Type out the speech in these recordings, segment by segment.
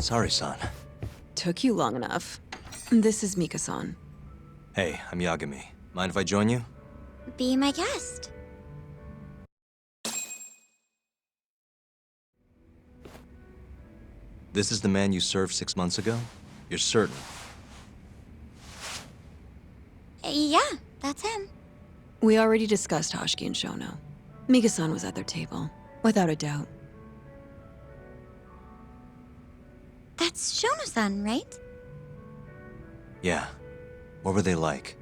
Sorry, son. Took you long enough. This is Mika-san. Hey, I'm Yagami. Mind if I join you? Be my guest. This is the man you served 6 months ago? You're certain? Yeah, that's him. We already discussed Hoshiki and Shono. Mika-san was at their table, without a doubt. That's Shono-san, right? Yeah. What were they like?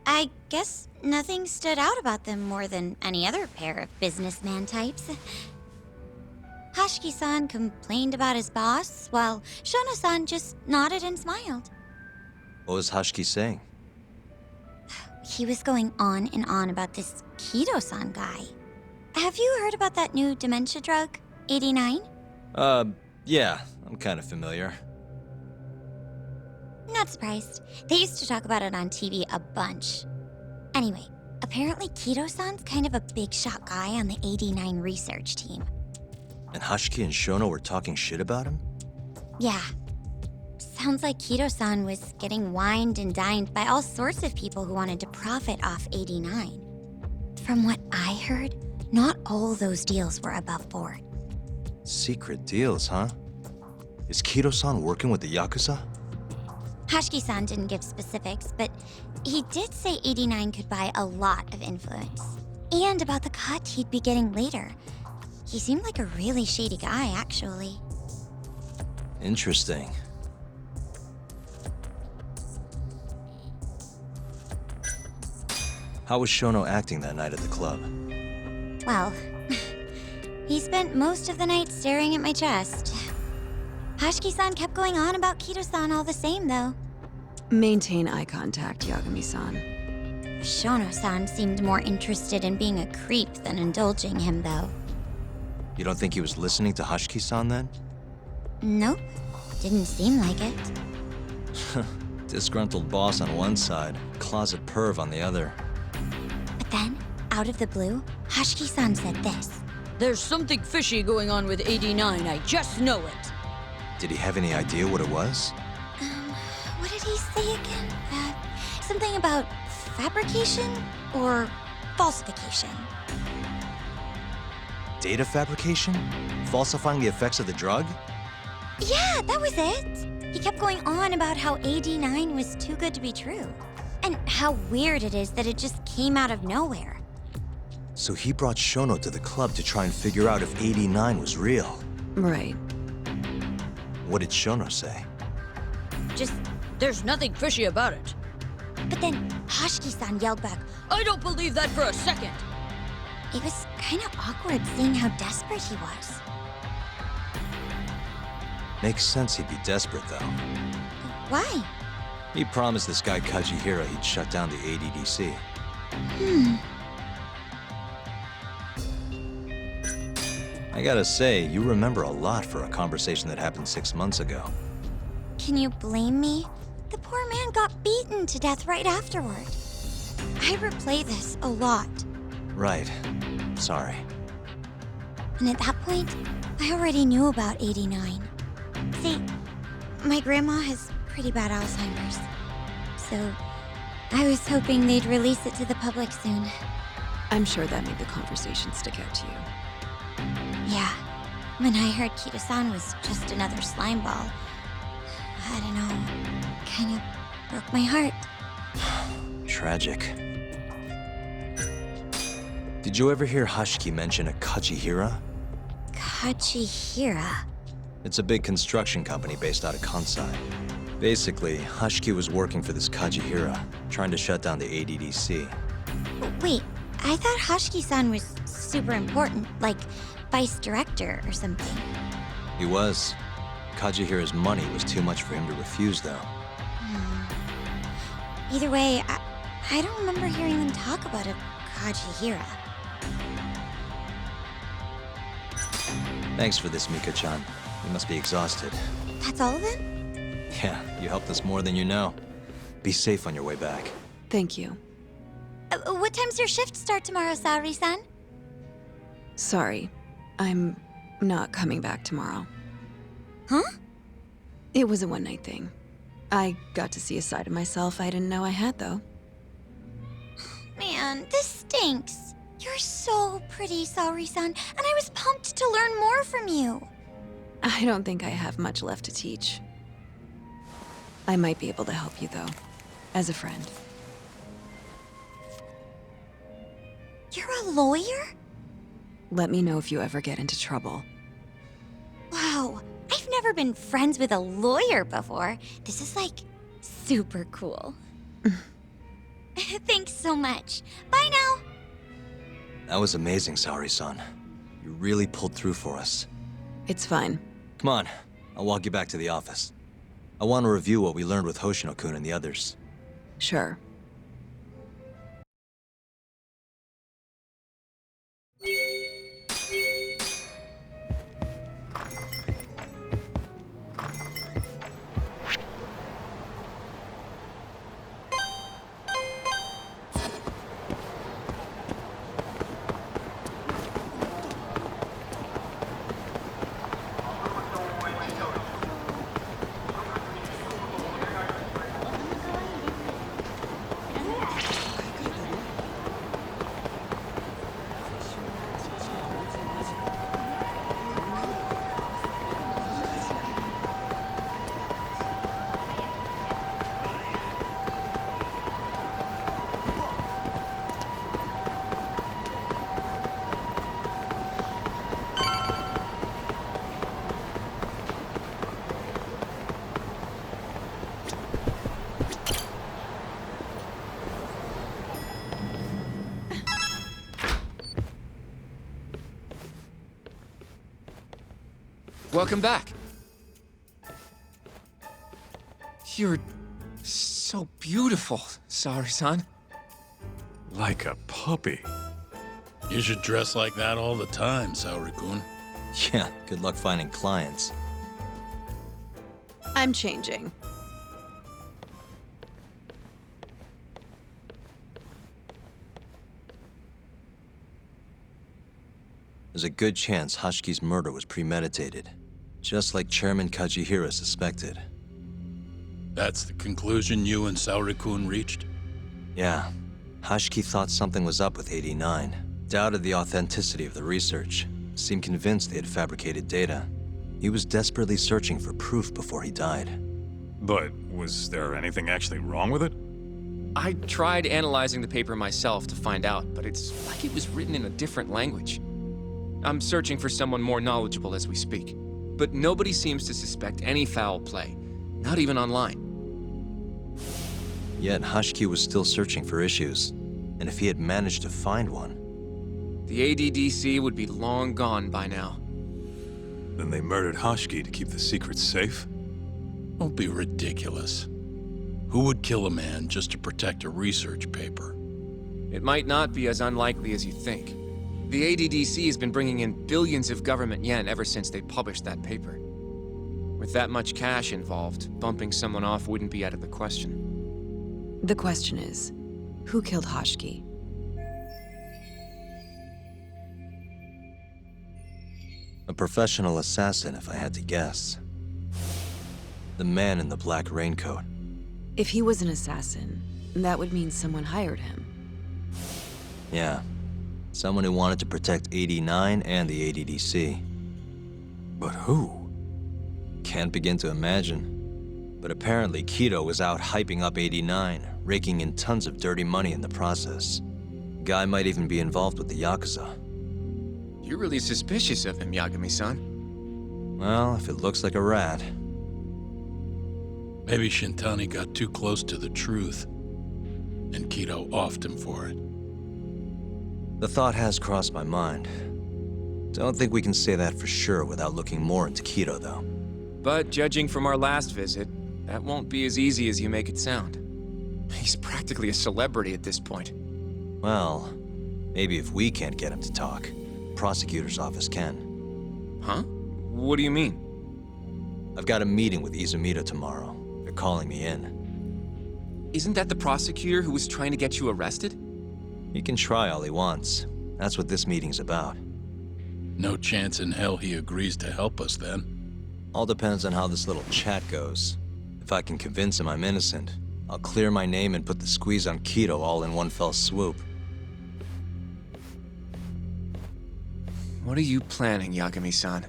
I guess nothing stood out about them more than any other pair of businessman types. Hoshiki-san complained about his boss, while Shono-san just nodded and smiled. What was Hoshiki saying? He was going on and on about this Kido-san guy. Have you heard about that new dementia drug, 89? Yeah. I'm kind of familiar. Not surprised. They used to talk about it on TV a bunch. Anyway, apparently Kido-san's kind of a big shot guy on the 89 research team. And Hoshiki and Shono were talking shit about him? Yeah. Sounds like Kido-san was getting wined and dined by all sorts of people who wanted to profit off 89. From what I heard, not all those deals were above board. Secret deals, huh? Is Kido-san working with the Yakuza? Hoshiki-san didn't give specifics, but he did say 89 could buy a lot of influence. And about the cut he'd be getting later. He seemed like a really shady guy, actually. Interesting. How was Shono acting that night at the club? Well, he spent most of the night staring at my chest. Hoshiki-san kept going on about Kido-san all the same, though. Maintain eye contact, Yagami-san. Shono-san seemed more interested in being a creep than indulging him, though. You don't think he was listening to Hoshiki-san then? Nope. Didn't seem like it. Disgruntled boss on one side, closet perv on the other. But then, out of the blue, Hoshiki-san said this. There's something fishy going on with 89, I just know it. Did he have any idea what it was? What did he say again? Something about fabrication or falsification? Data fabrication? Falsifying the effects of the drug? Yeah, that was it. He kept going on about how 89 was too good to be true. And how weird it is that it just came out of nowhere. So he brought Shono to the club to try and figure out if 89 was real. Right. What did Shono say? Just, there's nothing fishy about it. But then Hoshiki-san yelled back, I don't believe that for a second. it was kind of awkward seeing how desperate he was. Makes sense he'd be desperate, though. Why? He promised this guy Kajihira he'd shut down the ADDC. I gotta say, you remember a lot for a conversation that happened 6 months ago. Can you blame me? The poor man got beaten to death right afterward. I replay this a lot. Right. Sorry. And at that point, I already knew about 89. See, my grandma has pretty bad Alzheimer's. So, I was hoping they'd release it to the public soon. I'm sure that made the conversation stick out to you. Yeah, when I heard Kido-san was just another slime ball, I don't know, kind of broke my heart. Tragic. Did you ever hear Hoshiki mention a Kajihira? Kajihira? It's a big construction company based out of Kansai. Basically, Hoshiki was working for this Kajihira, trying to shut down the ADDC. Wait, I thought Hoshiki-san was super important, like vice director or something. He was. Kajihira's money was too much for him to refuse, though. Either way, I don't remember hearing them talk about a Kajihira. Thanks for this, Mika-chan. You must be exhausted. That's all of it? Yeah, you helped us more than you know. Be safe on your way back. Thank you. What time's your shift start tomorrow, Saori-san? Sorry, I'm not coming back tomorrow. Huh? It was a one-night thing. I got to see a side of myself I didn't know I had, though. Man, this stinks. You're so pretty, Saori-san, and I was pumped to learn more from you. I don't think I have much left to teach. I might be able to help you, though, as a friend. You're a lawyer? Let me know if you ever get into trouble. Wow, I've never been friends with a lawyer before. This is like super cool. Thanks so much. Bye now. That was amazing, Saori-san. You really pulled through for us. It's fine. Come on, I'll walk you back to the office. I want to review what we learned with Hoshino-kun and the others. Sure. Welcome back. You're so beautiful, Saori-san. Like a puppy. You should dress like that all the time, Saori-kun. Yeah, good luck finding clients. I'm changing. There's a good chance Hashiki's murder was premeditated, just like Chairman Kajihira suspected. That's the conclusion you and Saori-kun reached? Yeah, Hashiki thought something was up with 89, doubted the authenticity of the research, seemed convinced they had fabricated data. He was desperately searching for proof before he died. But was there anything actually wrong with it? I tried analyzing the paper myself to find out, but it's like it was written in a different language. I'm searching for someone more knowledgeable as we speak, but nobody seems to suspect any foul play, not even online. Yet Hashiki was still searching for issues, and if he had managed to find one... The ADDC would be long gone by now. Then they murdered Hashiki to keep the secret safe? Don't be ridiculous. Who would kill a man just to protect a research paper? It might not be as unlikely as you think. The ADDC has been bringing in billions of government yen ever since they published that paper. With that much cash involved, bumping someone off wouldn't be out of the question. The question is, who killed Hashiki? A professional assassin, if I had to guess. The man in the black raincoat. If he was an assassin, that would mean someone hired him. Yeah. Someone who wanted to protect 89 and the ADDC. But who? Can't begin to imagine. But apparently Kido was out hyping up 89, raking in tons of dirty money in the process. Guy might even be involved with the Yakuza. You're really suspicious of him, Yagami-san. Well, if it looks like a rat. Maybe Shintani got too close to the truth, and Kido offed him for it. The thought has crossed my mind. Don't think we can say that for sure without looking more into Kido, though. But judging from our last visit, that won't be as easy as you make it sound. He's practically a celebrity at this point. Well, maybe if we can't get him to talk, prosecutor's office can. Huh? What do you mean? I've got a meeting with Izumito tomorrow. They're calling me in. Isn't that the prosecutor who was trying to get you arrested? He can try all he wants. That's what this meeting's about. No chance in hell he agrees to help us then. All depends on how this little chat goes. If I can convince him I'm innocent, I'll clear my name and put the squeeze on Keto all in one fell swoop. What are you planning, Yagami-san?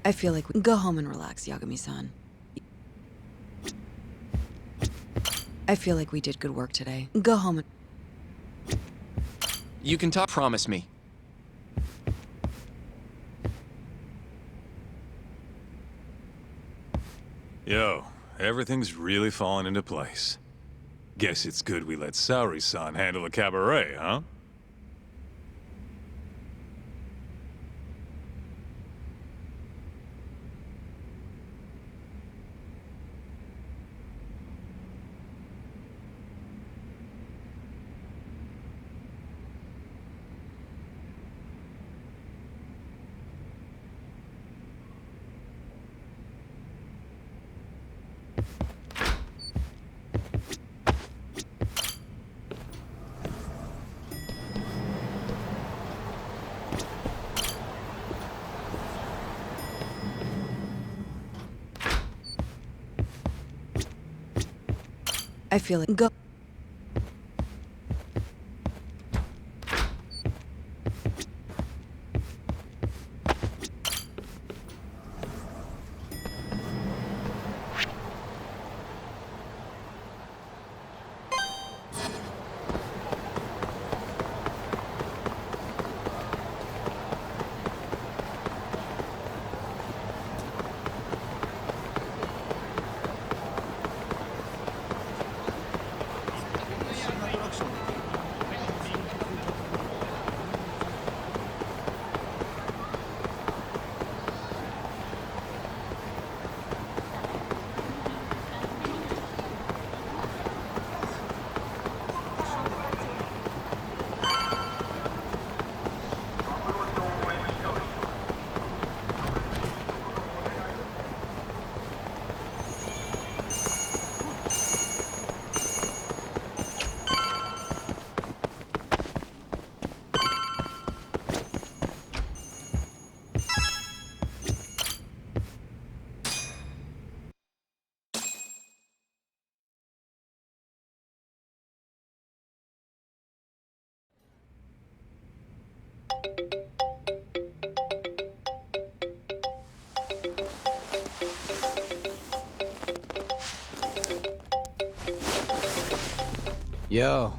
I feel like we go home and relax, Yagami-san. I feel like we did good work today. Go home and... You can talk. Promise me. Yo, everything's really falling into place. Guess it's good we let Saori-san handle the cabaret, huh? I feel like... Go... Yo.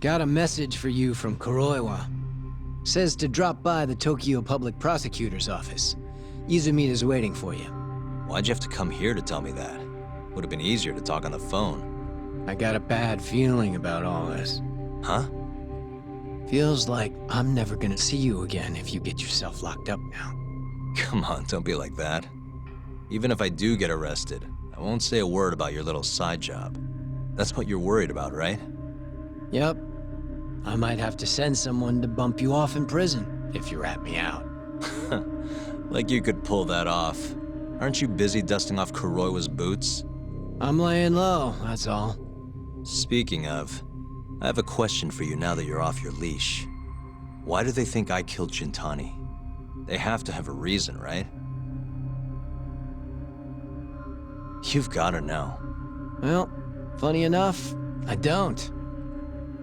Got a message for you from Kuroiwa. Says to drop by the Tokyo Public Prosecutor's office. Izumita's waiting for you. Why'd you have to come here to tell me that? Would have been easier to talk on the phone. I got a bad feeling about all this. Huh? Feels like I'm never gonna see you again if you get yourself locked up now. Come on, don't be like that. Even if I do get arrested, I won't say a word about your little side job. That's what you're worried about, right? Yep. I might have to send someone to bump you off in prison if you rat me out. Like you could pull that off. Aren't you busy dusting off Kuroiwa's boots? I'm laying low, that's all. Speaking of, I have a question for you now that you're off your leash. Why do they think I killed Jintani? They have to have a reason, right? You've gotta know. Well, funny enough, I don't.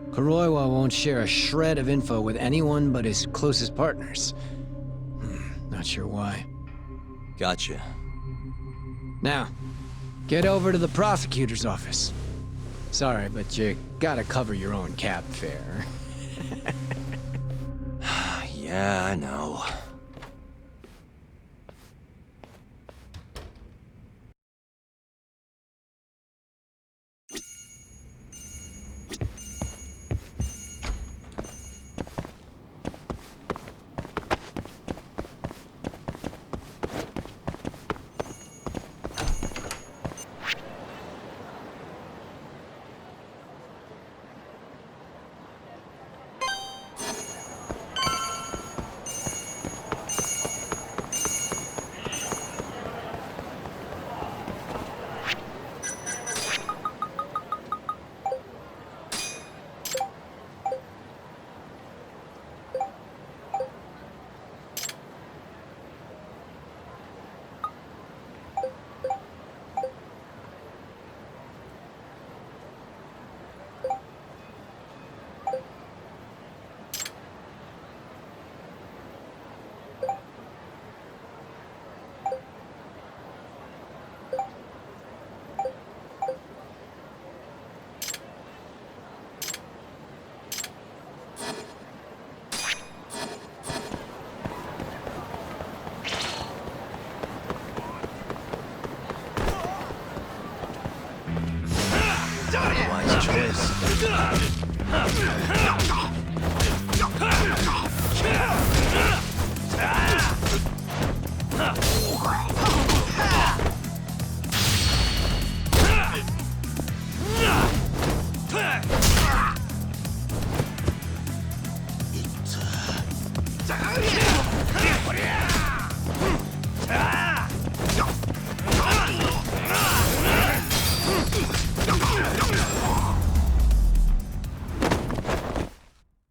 Kuroiwa won't share a shred of info with anyone but his closest partners. Not sure why. Gotcha. Now, get over to the prosecutor's office. Sorry, but you gotta cover your own cab fare. Yeah, I know.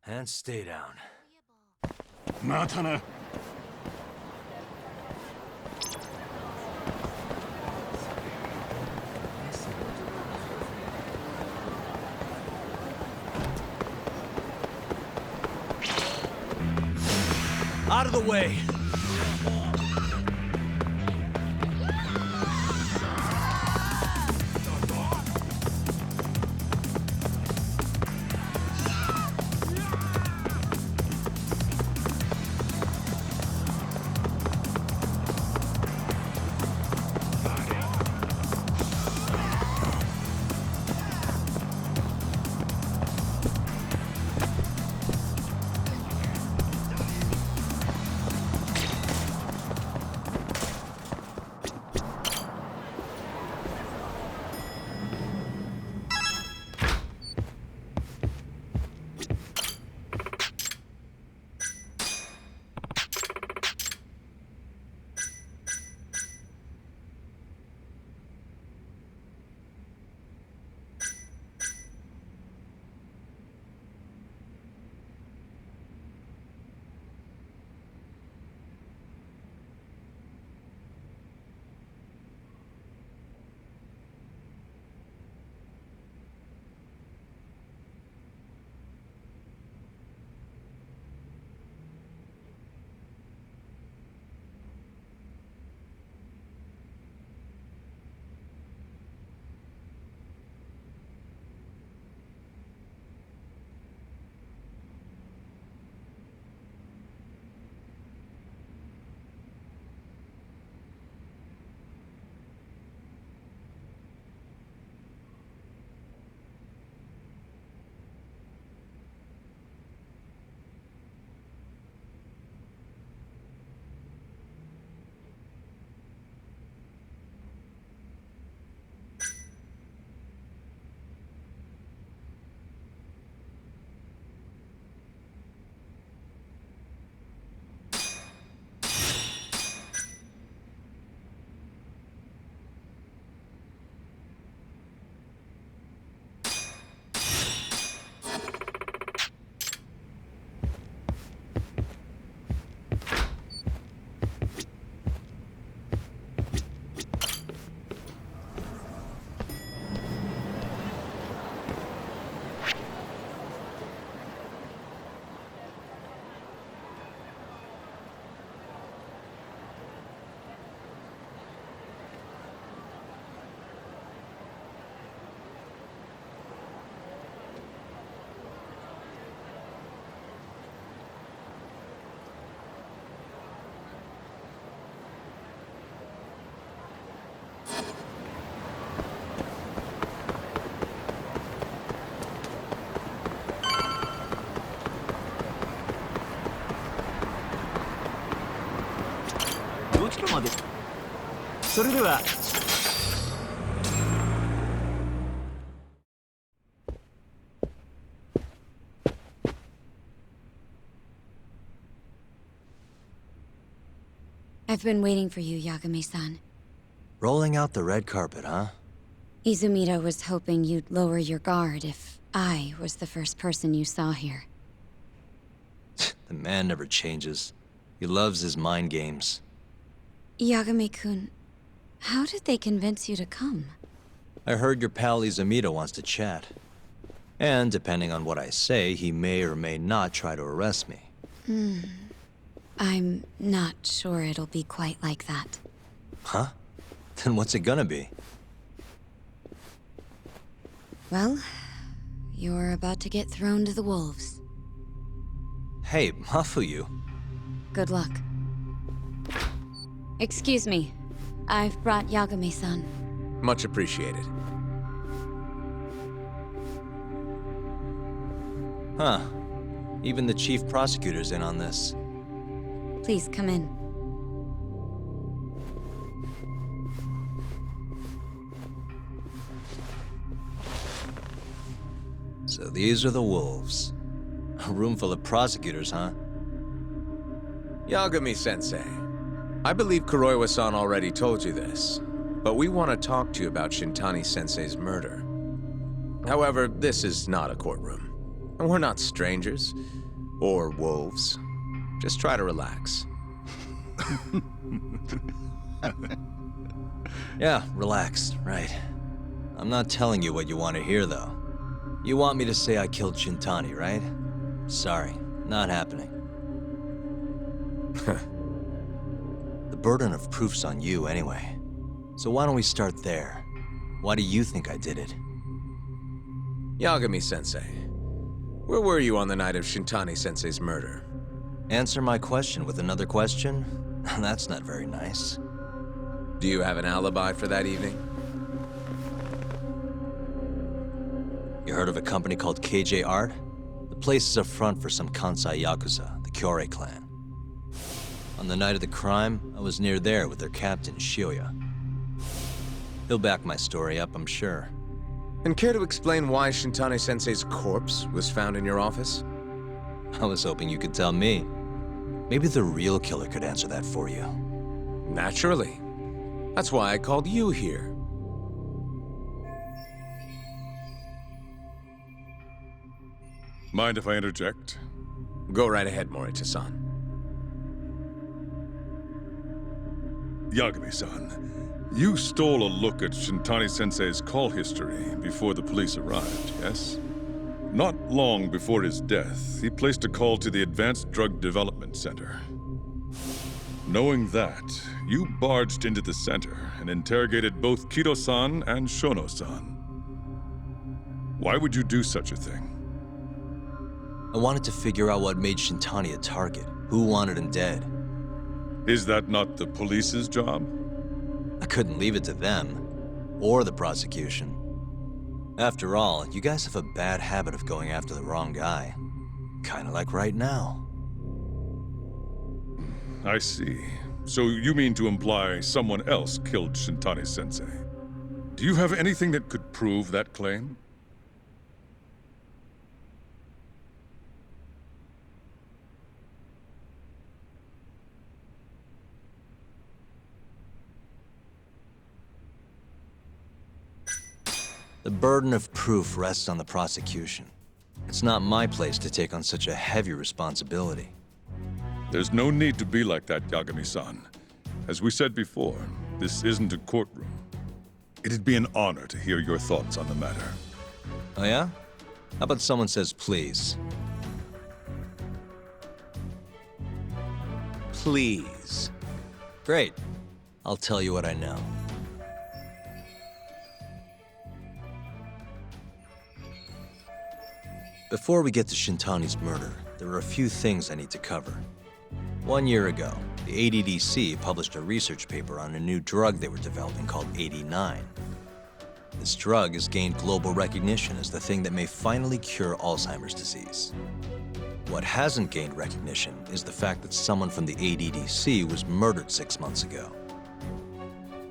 And stay down. またな。Out of the way! I've been waiting for you, Yagami-san. Rolling out the red carpet, huh? Izumida was hoping you'd lower your guard if I was the first person you saw here. The man never changes. He loves his mind games. Yagami-kun, how did they convince you to come? I heard your pal Izumida wants to chat. And depending on what I say, he may or may not try to arrest me. I'm not sure it'll be quite like that. Huh? Then what's it gonna be? Well, you're about to get thrown to the wolves. Hey, Mafuyu. Good luck. Excuse me. I've brought Yagami-san. Much appreciated. Huh. Even the chief prosecutor's in on this. Please come in. So these are the wolves. A room full of prosecutors, huh? Yagami-sensei, I believe Kuroiwa-san already told you this, but we want to talk to you about Shintani-sensei's murder. However, this is not a courtroom, and we're not strangers, or wolves. Just try to relax. Yeah, relax, right. I'm not telling you what you want to hear, though. You want me to say I killed Shintani, right? Sorry, not happening. The burden of proof's on you anyway. So why don't we start there? Why do you think I did it? Yagami-sensei, where were you on the night of Shintani-sensei's murder? Answer my question with another question? That's not very nice. Do you have an alibi for that evening? You heard of a company called KJ Art? The place is a front for some Kansai Yakuza, the Kyorei clan. On the night of the crime, I was near there with their captain, Shioya. He'll back my story up, I'm sure. And care to explain why Shintani-sensei's corpse was found in your office? I was hoping you could tell me. Maybe the real killer could answer that for you. Naturally. That's why I called you here. Mind if I interject? Go right ahead, Morita-san. Yagami-san, you stole a look at Shintani-sensei's call history before the police arrived, yes? Not long before his death, he placed a call to the Advanced Drug Development Center. Knowing that, you barged into the center and interrogated both Kido-san and Shono-san. Why would you do such a thing? I wanted to figure out what made Shintani a target, who wanted him dead. Is that not the police's job? I couldn't leave it to them, or the prosecution. After all, you guys have a bad habit of going after the wrong guy. Kinda like right now. I see. So you mean to imply someone else killed Shintani-sensei? Do you have anything that could prove that claim? The burden of proof rests on the prosecution. It's not my place to take on such a heavy responsibility. There's no need to be like that, Yagami-san. As we said before, this isn't a courtroom. It'd be an honor to hear your thoughts on the matter. Oh yeah? How about someone says please? Please. Great. I'll tell you what I know. Before we get to Shintani's murder, there are a few things I need to cover. 1 year ago, the ADDC published a research paper on a new drug they were developing called 89. This drug has gained global recognition as the thing that may finally cure Alzheimer's disease. What hasn't gained recognition is the fact that someone from the ADDC was murdered 6 months ago.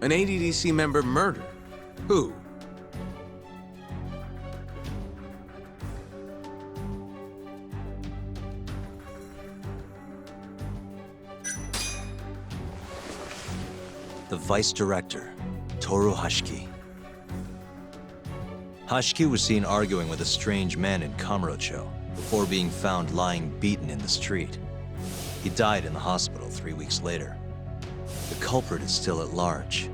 An ADDC member murdered? Who? The vice director, Toru Hashiki. Hashiki was seen arguing with a strange man in Kamurocho before being found lying beaten in the street. He died in the hospital 3 weeks later. The culprit is still at large.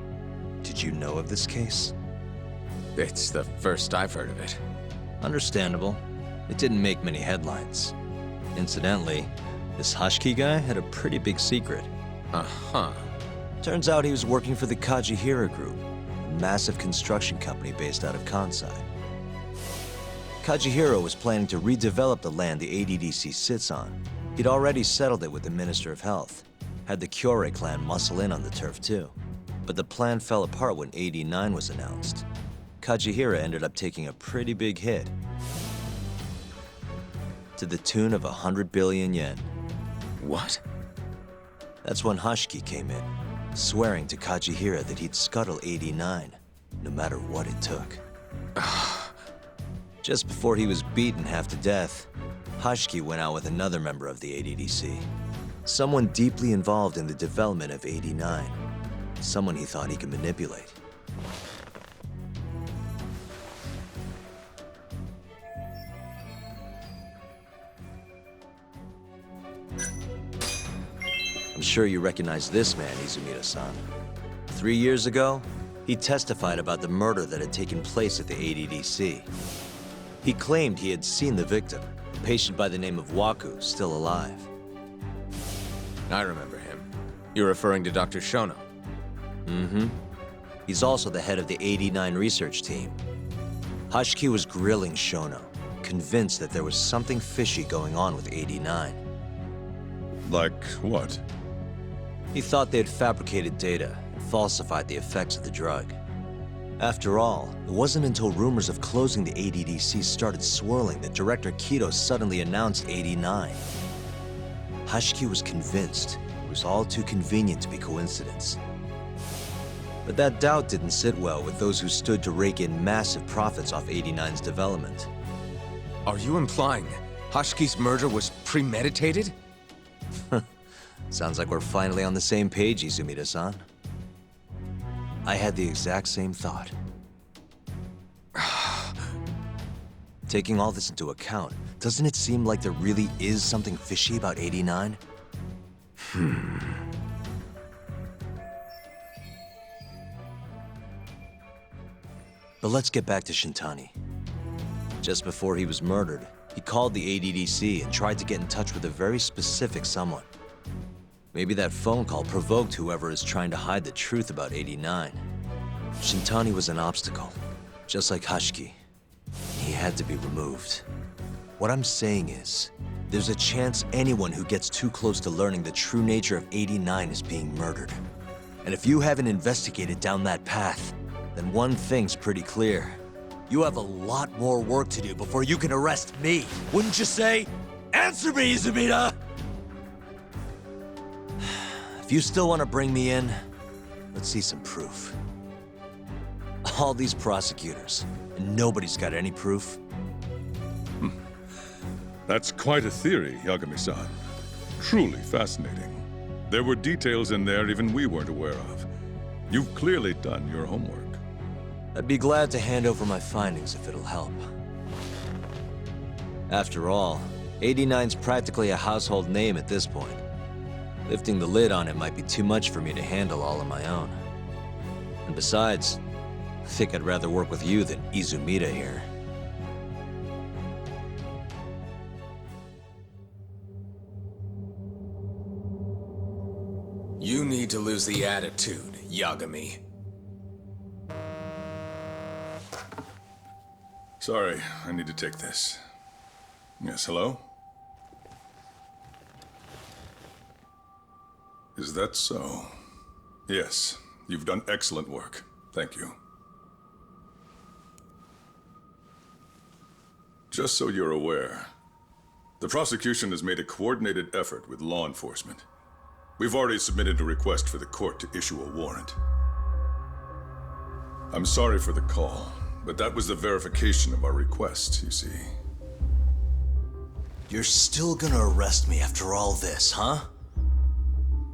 Did you know of this case? It's the first I've heard of it. Understandable. It didn't make many headlines. Incidentally, this Hashiki guy had a pretty big secret. Uh-huh. Turns out he was working for the Kajihira Group, a massive construction company based out of Kansai. Kajihira was planning to redevelop the land the ADDC sits on. He'd already settled it with the Minister of Health, had the Kyorei clan muscle in on the turf too. But the plan fell apart when 89 was announced. Kajihira ended up taking a pretty big hit. to the tune of 100 billion yen. What? That's when Hashiki came in, swearing to Kajihira that he'd scuttle 89, no matter what it took. Just before he was beaten half to death, Hashiki went out with another member of the ADDC. Someone deeply involved in the development of 89. Someone he thought he could manipulate. I'm sure you recognize this man, Izumida-san. 3 years ago, he testified about the murder that had taken place at the ADDC. He claimed he had seen the victim, a patient by the name of Waku, still alive. I remember him. You're referring to Dr. Shono? Mm-hmm. He's also the head of the 89 research team. Hashiki was grilling Shono, convinced that there was something fishy going on with 89. Like what? He thought they had fabricated data and falsified the effects of the drug. After all, it wasn't until rumors of closing the ADDC started swirling that Director Kido suddenly announced 89. Hashiki was convinced it was all too convenient to be coincidence. But that doubt didn't sit well with those who stood to rake in massive profits off 89's development. Are you implying Hashiki's murder was premeditated? Sounds like we're finally on the same page, Izumida-san. I had the exact same thought. Taking all this into account, doesn't it seem like there really is something fishy about 89? But let's get back to Shintani. Just before he was murdered, he called the ADDC and tried to get in touch with a very specific someone. Maybe that phone call provoked whoever is trying to hide the truth about 89. Shintani was an obstacle, just like Hashiki. He had to be removed. What I'm saying is, there's a chance anyone who gets too close to learning the true nature of 89 is being murdered. And if you haven't investigated down that path, then one thing's pretty clear. You have a lot more work to do before you can arrest me, wouldn't you say? Answer me, Izumida! If you still want to bring me in, let's see some proof. All these prosecutors, and nobody's got any proof. That's quite a theory, Yagami-san. Truly fascinating. There were details in there even we weren't aware of. You've clearly done your homework. I'd be glad to hand over my findings if it'll help. After all, 89's practically a household name at this point. Lifting the lid on it might be too much for me to handle all on my own. And besides, I think I'd rather work with you than Izumida here. You need to lose the attitude, Yagami. Sorry, I need to take this. Yes, hello? Is that so? Yes, you've done excellent work. Thank you. Just so you're aware, the prosecution has made a coordinated effort with law enforcement. We've already submitted a request for the court to issue a warrant. I'm sorry for the call, but that was the verification of our request, you see. You're still gonna arrest me after all this, huh?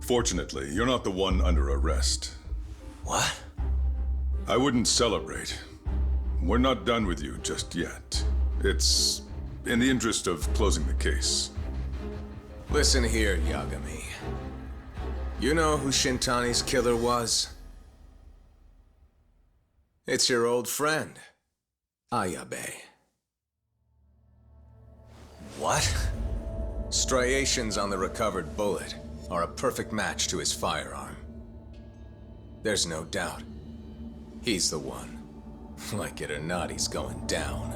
Fortunately, you're not the one under arrest. What? I wouldn't celebrate. We're not done with you just yet. It's in the interest of closing the case. Listen here, Yagami. You know who Shintani's killer was? It's your old friend, Ayabe. What? Striations on the recovered bullet are a perfect match to his firearm. There's no doubt. He's the one. Like it or not, he's going down.